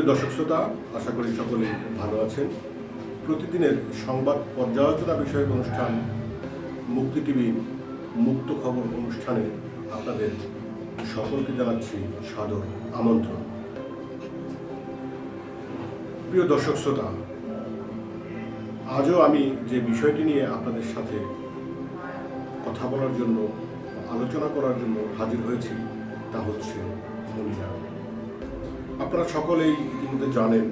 দর্শক শ্রোতা, আশা করি সকলেই ভালো আছেন। প্রতিদিনের সংবাদ পর্যালোচনা বিষয়ক অনুষ্ঠান মুক্তি টিভির মুক্ত খবর অনুষ্ঠানে আপনাদের সকলকে জানাচ্ছি সাদর আমন্ত্রণ। প্রিয় দর্শক শ্রোতা, আজও আমি যে বিষয়টি নিয়ে আপনাদের সাথে কথা বলার জন্য, আলোচনা করার জন্য হাজির হয়েছি তা হচ্ছে মুনিয়া। আপনারা সকলেই ইতিমধ্যে জানেন,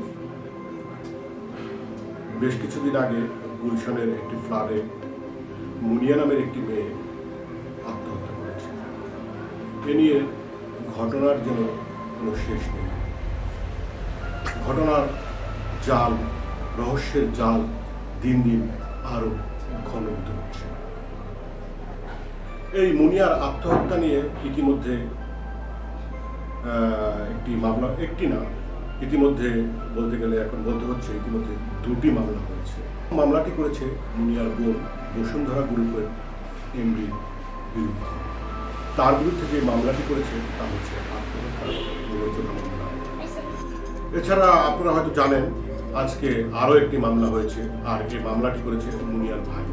বেশ কিছুদিন আগে গুলশানের একটি ফ্ল্যাটে মুনিয়া নামের একটি মেয়ে আত্মহত্যা করেছে। এ নিয়ে ঘটনার যেন কোনো শেষ নেই। ঘটনার জাল, রহস্যের জাল দিন দিন আরো ঘনীভূত হচ্ছে। এই মুনিয়ার আত্মহত্যা নিয়ে ইতিমধ্যে একটি মামলা, একটি না, ইতিমধ্যে বলতে গেলে এখন বলতে হচ্ছে ইতিমধ্যে দুটি মামলা হয়েছে। মামলাটি করেছে মুনিয়ার বোন বসুন্ধরা গ্রুপের এমডির বিরুদ্ধে। তার বিরুদ্ধে যে মামলাটি করেছে তা হচ্ছে আত্মহত্যার মামলা। এছাড়া আপনারা হয়তো জানেন, আজকে আরও একটি মামলা হয়েছে, আর এই মামলাটি করেছে মুনিয়ার ভাই।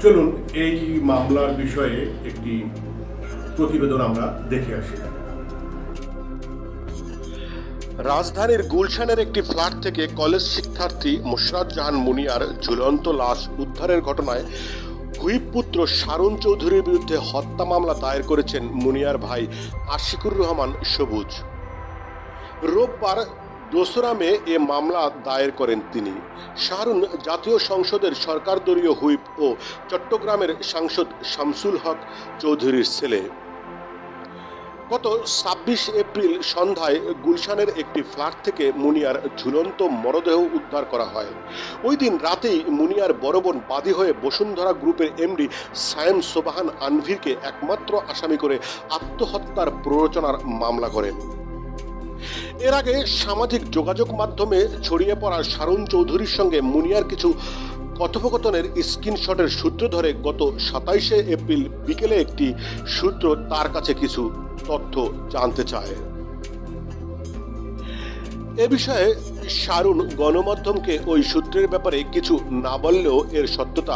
চলুন এই মামলার বিষয়ে একটি প্রতিবেদন আমরা দেখে আসি। রাজধানীর গুলশানের একটি ফ্ল্যাট থেকে কলেজ শিক্ষার্থী মুশরাত জাহান মুনিয়ার ঝুলন্ত লাশ উদ্ধারের ঘটনায় হুইপ পুত্র শারুন চৌধুরীর বিরুদ্ধে হত্যা মামলা দায়ের করেছেন মুনিয়ার ভাই আশিকুর রহমান সবুজ। রোববার 2 মে এ মামলা দায়ের করেন তিনি। শাহরুন জাতীয় সংসদের সরকারদলীয় হুইপ ও চট্টগ্রামের সাংসদ শামসুল হক চৌধুরীর ছেলে। গত 26 এপ্রিল সন্ধ্যায় গুলশানের একটি ফ্ল্যাট থেকে মুনিয়ার ঝুলন্ত মরদেহ উদ্ধার করা হয়। ওই দিন রাতেই মুনিয়ার বড় বোন বাদী হয়ে বসুন্ধরা গ্রুপের এমডি সায়েম সোবাহান আনভিরকে একমাত্র আসামি করে আত্মহত্যার প্ররোচনার মামলা করেন। এর আগে সামাজিক যোগাযোগ মাধ্যমে ছড়িয়ে পড়া শারুন চৌধুরীর সঙ্গে মুনিয়ার কিছু কথোপকথনের স্ক্রিনশটের সূত্র ধরে গত 27 এপ্রিল বিকেলে একটি সূত্র তার কাছে কিছু তথ্য জানতে চায়। এ বিষয়ে শারুন গণমাধ্যমকে ওই সূত্রের ব্যাপারে কিছু না বললেও এর সত্যতা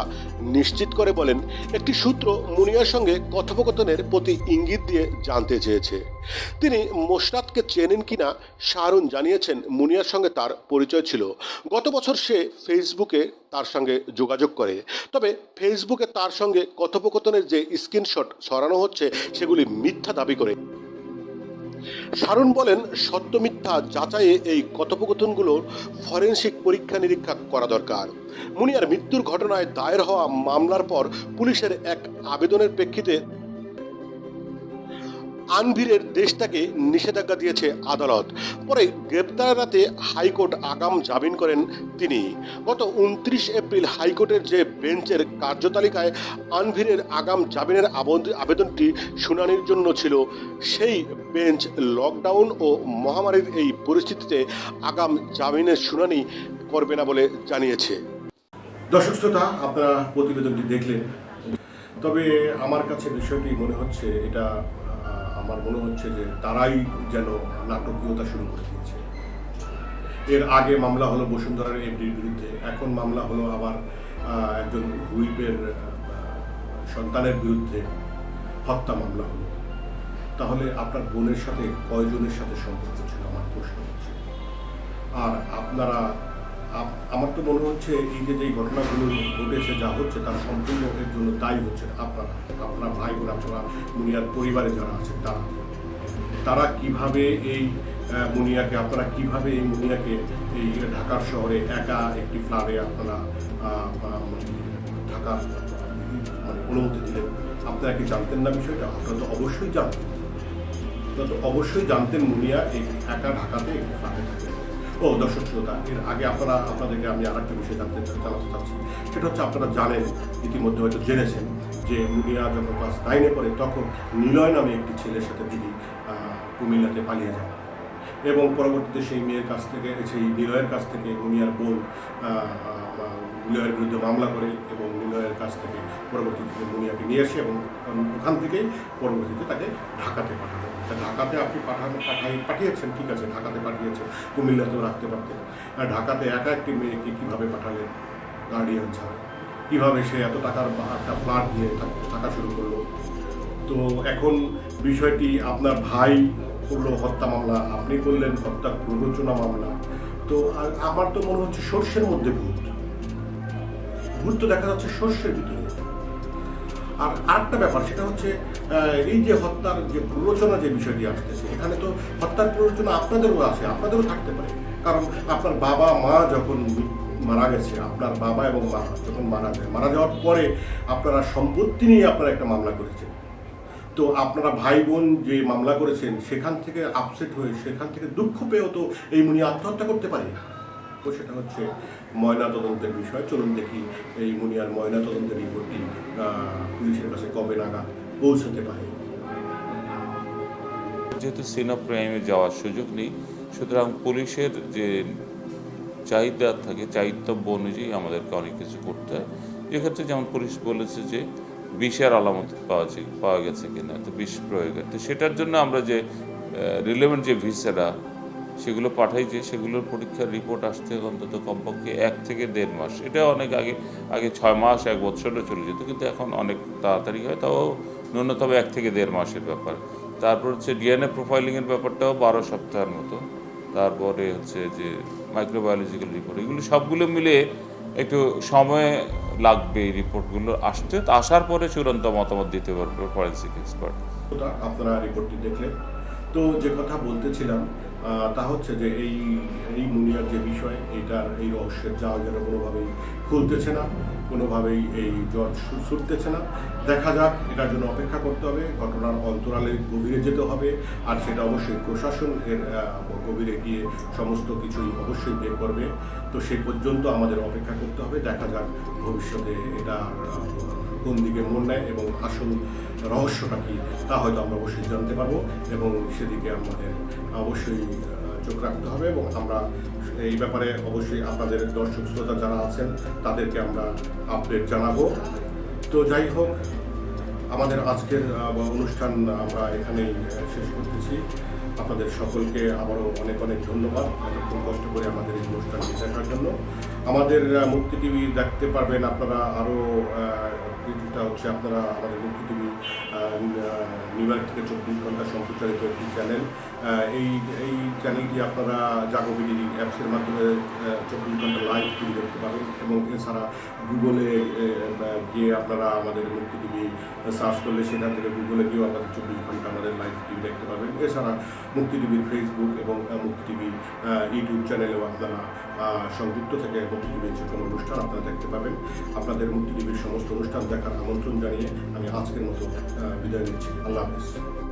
নিশ্চিত করে বলেন, একটি সূত্র মুনিয়ার সঙ্গে কথোপকথনের প্রতি ইঙ্গিত দিয়ে জানতে চেয়েছে। তিনি মোশরাতকে চেনেন কিনা শারুন জানিয়েছেন মুনিয়ার সঙ্গে তার পরিচয় ছিল। গত বছর সে ফেসবুকে তার সঙ্গে যোগাযোগ করে, তবে ফেসবুকে তার সঙ্গে কথোপকথনের যে স্ক্রিনশট ছড়ানো হচ্ছে সেগুলি মিথ্যা দাবি করে। শারুন বলেন, সত্য মিথ্যা যাচাইয়ে এই কথোপকথনগুলোর ফরেনসিক পরীক্ষা নিরীক্ষা করা দরকার। মুনিয়ার মৃত্যুর ঘটনায় দায়ের হওয়া মামলার পর পুলিশের এক আবেদনের প্রেক্ষিতে আনভিরের দেশটাকে নিষেধাজ্ঞা দিয়েছে আদালত। পরে গ্রেপ্তার রাতে হাইকোর্ট আগাম জামিন করেন তিনি। গত 29 এপ্রিল হাইকোর্টের যে বেঞ্চের কার্যতালিকায় আনভিরের আগাম জামিনের আবেদনটি শুনানির জন্য ছিল, সেই বেঞ্চ লকডাউন ও মহামারীর এই পরিস্থিতিতে আগাম জামিনের শুনানি করবে না বলে জানিয়েছে। দর্শক শ্রোতা, আপনারা প্রতিবেদনটি দেখলেন, তবে আমার কাছে বিষয়টি মনে হচ্ছে, আমার মনে হচ্ছে যে তারাই যেন নাটকীয়তা শুরু করে দিয়েছে। এর আগে মামলা হলো বসুন্ধরার এমডির বিরুদ্ধে, এখন মামলা হলো আবার একজন হুইপের সন্তানের বিরুদ্ধে হত্যা মামলা হলো। তাহলে আপনার বোনের সাথে কয়জনের সাথে সম্পর্ক ছিল, আমার প্রশ্ন হচ্ছে। আর আপনারা, আমার তো মনে হচ্ছে এই যে ঘটনাগুলো ঘটেছে, যা হচ্ছে তার সম্পূর্ণ এর জন্য দায়ী হচ্ছে আপনার ভাই বোন, আপনারা মুনিয়ার পরিবারে যারা আছেন তারা কিভাবে এই মুনিয়াকে, আপনারা কিভাবে এই মুনিয়াকে এই ঢাকার শহরে একা একটি ফ্ল্যাটে আপনারা থাকার অনুমতি দিলেন? আপনারা কি জানতেন না বিষয়টা? আপনারা তো অবশ্যই জানতেন মুনিয়া এই একা ঢাকাতে একটি ফ্ল্যাটে থাকে। দর্শক শ্রোতা, এর আগে আপনাদেরকে আমি আর একটা বিষয় জানাতে চাচ্ছি। সেটা হচ্ছে, আপনারা জানেন, ইতিমধ্যে হয়তো জেনেছেন যে মুনিয়া যখন ক্লাস 9-এ পড়ে তখন নিলয় নামে একটি ছেলের সাথে তিনি কুমিল্লাতে পালিয়ে যান, এবং পরবর্তীতে সেই নিলয়ের কাছ থেকে মুনিয়ার বোন নিলয়ের বিরুদ্ধে মামলা করে এবং নিলয়ের ভাইয়ের কাছ থেকে পরবর্তীতে মুনিয়াকে নিয়ে আসে এবং ওখান থেকেই পরবর্তীতে তাকে ঢাকাতে পাঠানো। তা ঢাকাতে আপনি পাঠিয়েছেন, ঠিক আছে, ঢাকাতে পাঠিয়েছেন, কুমিল্লাতেও রাখতে পারতেন। আর ঢাকাতে একা একটি মেয়েকে কীভাবে পাঠালেন গার্ডিয়ান ছাড়া? কীভাবে সে এত টাকার একটা ফ্ল্যাট নিয়ে থাকা শুরু করলো? তো এখন বিষয়টি আপনার ভাই করলো হত্যা মামলা, আপনি করলেন হত্যা প্ররোচনা মামলা। তো আমার তো মনে হচ্ছে সর্ষের মধ্যে ভূত তো দেখা যাচ্ছে সর্ষের ভিতরে। আর আরেকটা ব্যাপার, সেটা হচ্ছে এই যে হত্যার যে প্ররোচনা যে বিষয়টি আসতেছে, এখানে তো হত্যার প্ররোচনা আপনাদেরও আছে, আপনাদেরও থাকতে পারে। কারণ আপনার বাবা মা যখন মারা গেছে, আপনার বাবা এবং মা যখন মারা যাওয়ার পরে আপনারা সম্পত্তি নিয়ে আপনারা একটা মামলা করেছেন। তো আপনারা ভাই বোন যে মামলা করেছেন সেখান থেকে আপসেট হয়ে, সেখান থেকে দুঃখ পেয়েও তো এই মুনি আত্মহত্যা করতে পারে। তো সেটা হচ্ছে ময়নাতদন্তের বিষয়। চলুন দেখি এই মুনিয়ার ময়নাতদন্তের রিপোর্টটি পুলিশের কাছে কবে নাগাদ পৌঁছতে পারে। যেহেতু সিন অফ ক্রাইমে যাওয়ার সুযোগ নেই, সুতরাং পুলিশের যে চাহিদা থাকে, চাহিদব্য অনুযায়ী আমাদেরকে অনেক কিছু করতে হয়। এক্ষেত্রে যেমন পুলিশ বলেছে যে বিষের আলামত পাওয়া গেছে কিনা, তো বিষ প্রয়োগের, তো সেটার জন্য আমরা যে রিলেভেন্ট যে ভিসেরা সেগুলো পাঠাইছি, সেগুলোর পরীক্ষার রিপোর্ট আসতে অন্তত কমপক্ষে 1 থেকে 1.5 মাস। এটা অনেক আগে 6 মাস 1 বছরও চলে যেত, কিন্তু এখন অনেক তাড়াতাড়ি হয়, তাও ন্যূনতম 1 থেকে 1.5 মাসের ব্যাপার। তারপর হচ্ছে ডিএনএ প্রোফাইলিংয়ের ব্যাপারটাও 12 সপ্তাহের মতো। তারপরে হচ্ছে যে মাইক্রোবায়োলজিক্যাল রিপোর্ট, এগুলো সবগুলো মিলে একটু সময় লাগবে এই রিপোর্টগুলো আসতে। আসার পরে চূড়ান্ত মতামত দিতে পারবে ফরেন্সিক এক্সপার্ট। আপনারা রিপোর্টটি দেখলেন। তো যে কথা বলতেছিলাম তা হচ্ছে যে এই মুনিয়ার যে বিষয়, এই রহস্যের জাল যেন কোনোভাবেই খুলতেছে না, কোনোভাবেই এই জট ছুটতেছে না। দেখা যাক, এটার জন্য অপেক্ষা করতে হবে, ঘটনার অন্তরালে গভীরে যেতে হবে। আর সেটা অবশ্যই প্রশাসন এর গভীরে গিয়ে সমস্ত কিছুই অবশ্যই বের করবে। তো সেই পর্যন্ত আমাদের অপেক্ষা করতে হবে। দেখা যাক ভবিষ্যতে এটা কোন দিকে মন নেয় এবং আসল রহস্যটা কী তা হয়তো আমরা অবশ্যই জানতে পারবো, এবং সেদিকে আমাদের অবশ্যই চোখ রাখতে হবে। এবং আমরা এই ব্যাপারে অবশ্যই আপনাদের দর্শক শ্রোতা যারা আছেন তাদেরকে আমরা আপডেট জানাবো। তো যাই হোক, আমাদের আজকের অনুষ্ঠান আমরা এখানেই শেষ করতেছি। আপনাদের সকলকে আবারও অনেক অনেক ধন্যবাদ এতক্ষণ কষ্ট করে আমাদের এই অনুষ্ঠানটি দেখার জন্য। আমাদের মুক্তি টিভি দেখতে পারবেন আপনারা আরও যেটা হচ্ছে, আপনারা আমাদের মুক্তি টিভি নিউ ইয়র্ক থেকে 24 ঘন্টা সম্প্রচারিত একটি চ্যানেল। এই চ্যানেলটি আপনারা জাগোবিডি অ্যাপসের মাধ্যমে 24 ঘন্টা লাইভ টিভি দেখতে পাবেন। এবং এছাড়া গুগলে গিয়ে আপনারা আমাদের মুক্তি টিভি সার্চ করলে সেখান থেকে গুগলে গিয়েও আপনাদের 24 ঘন্টা আমাদের লাইভ টিভি দেখতে পাবেন। এছাড়া মুক্তি টিভির ফেসবুক এবং মুক্তি টিভি ইউটিউব চ্যানেলেও আপনারা সংযুক্ত থেকে মুক্তি টিভির যে কোনো অনুষ্ঠান আপনারা দেখতে পাবেন। আপনাদের মুক্তি টিভির সমস্ত অনুষ্ঠান দেখার আমন্ত্রণ জানিয়ে আমি আজকের মতো বিদায় নিচ্ছি। আল্লাহ হাফেজ।